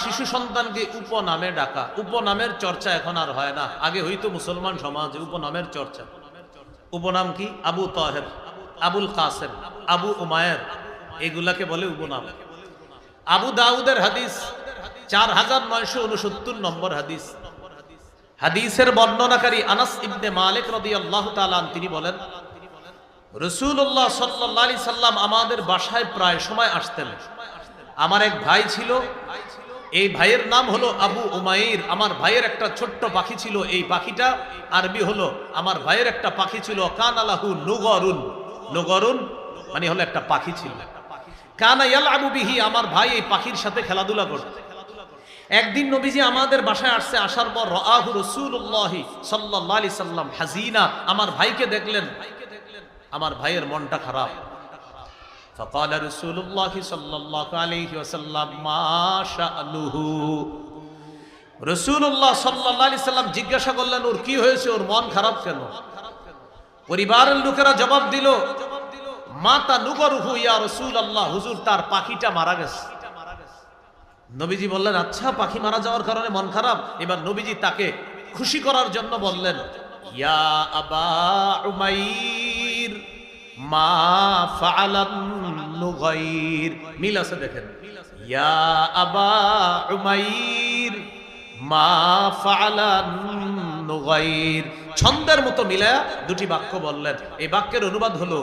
শিশু সন্তানকে উপনামে ডাকা, উপনামের চর্চা এখন আর হয় না। আগে হইতো মুসলমান সমাজে উপনামের চর্চা। উপনাম কি? আবু তাহের, আবুল কাসেম, আবু উমায়ের, এগুলাকে বলে উপনাম। আবু দাউদের হাদিস 4969 নম্বর হাদিস। হাদিসের বর্ণনাকারী আনাস ইবনে মালিক রাদিয়াল্লাহু তাআলা তিনি বলেন, রাসূলুল্লাহ সাল্লাল্লাহু আলাইহি সাল্লাম আমাদের বাসায় প্রায় সময় আসতেন। আমার এক ভাই ছিল, এই ভাইয়ের নাম হলো আবু উমাইর। আমার ভাইয়ের একটা ছোট্ট পাখি ছিল, এই পাখিটা আরবি হলো, আমার ভাইয়ের একটা পাখি ছিল, কানালাহু নুগরুন। নুগরুন মানে হলো একটা পাখি ছিল। কানা ইয়ালআবু বিহি, আমার ভাই এই পাখির সাথে খেলাধুলা করত। একদিন নবীজি আমাদের বাসায় আসছে, আসার পর রাআহু রাসূলুল্লাহ সাল্লাল্লাহু আলাইহি সাল্লাম হাজিনা, আমার ভাইকে দেখলেন, আমার ভাইয়ের মনটা খারাপ। فقال رسول الله صلى الله عليه وسلم ما شأنه, রাসূলুল্লাহ সাল্লাল্লাহু আলাইহি সাল্লাম জিজ্ঞাসা করলেন, ওর কি হয়েছে, ওর মন খারাপ কেন? পরিবারের লোকেরা জবাব দিল, মাতা নুগরুহু ইয়া রাসূলুল্লাহ, হুজুর তার পাখিটা মারা গেছে। নবীজি বললেন, আচ্ছা পাখি মারা যাওয়ার কারণে মন খারাপ। এবার নবীজি তাকে খুশি করার জন্য বললেন, ইয়া আবা উমাইর মা ফাআলান নুগাইর। মিল আছে দেখেন, ইয়া আবা উমাইর মা ফাআলান নুগাইর। ছন্দের মতো মিলায়া দুটি বাক্য বললেন। এই বাক্যের অনুবাদ হলো,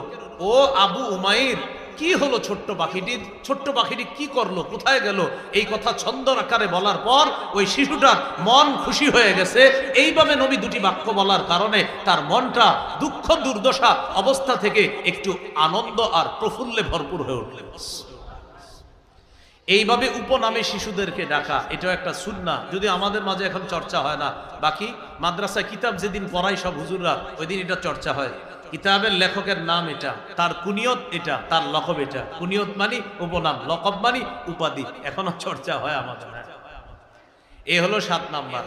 ও আবু উমাইর, কি হলো ছোট্ট পাখিটির? ছোট্ট পাখিটি কি করলো, কোথায় গেল? এই কথা ছন্দ আকারে বলার পর ওই শিশুটার মন খুশি হয়ে গেছে। এইভাবে নবী দুটি বাক্য বলার কারণে তার মনটা দুঃখ দুর্দশা অবস্থা থেকে একটু আনন্দ আর প্রফুল্লে ভরপুর হয়ে উঠল। এইভাবে উপনামে শিশুদেরকে ডাকা, এটাও একটা সুন্নাহ, যদি আমাদের মাঝে এখন চর্চা হয় না। বাকি মাদ্রাসায় কিতাব যেদিন পড়ায় সব হুজুররা, ওই দিন এটা চর্চা হয়। কিতাবের লেখকের নাম এটা, তার কুনিয়ত এটা, তার লকব এটা। কুনিয়ত মানে উপনাম, লকব মানে উপাধি। এখনো চর্চা হয় আমাদের। এই হলো 7 নাম্বার।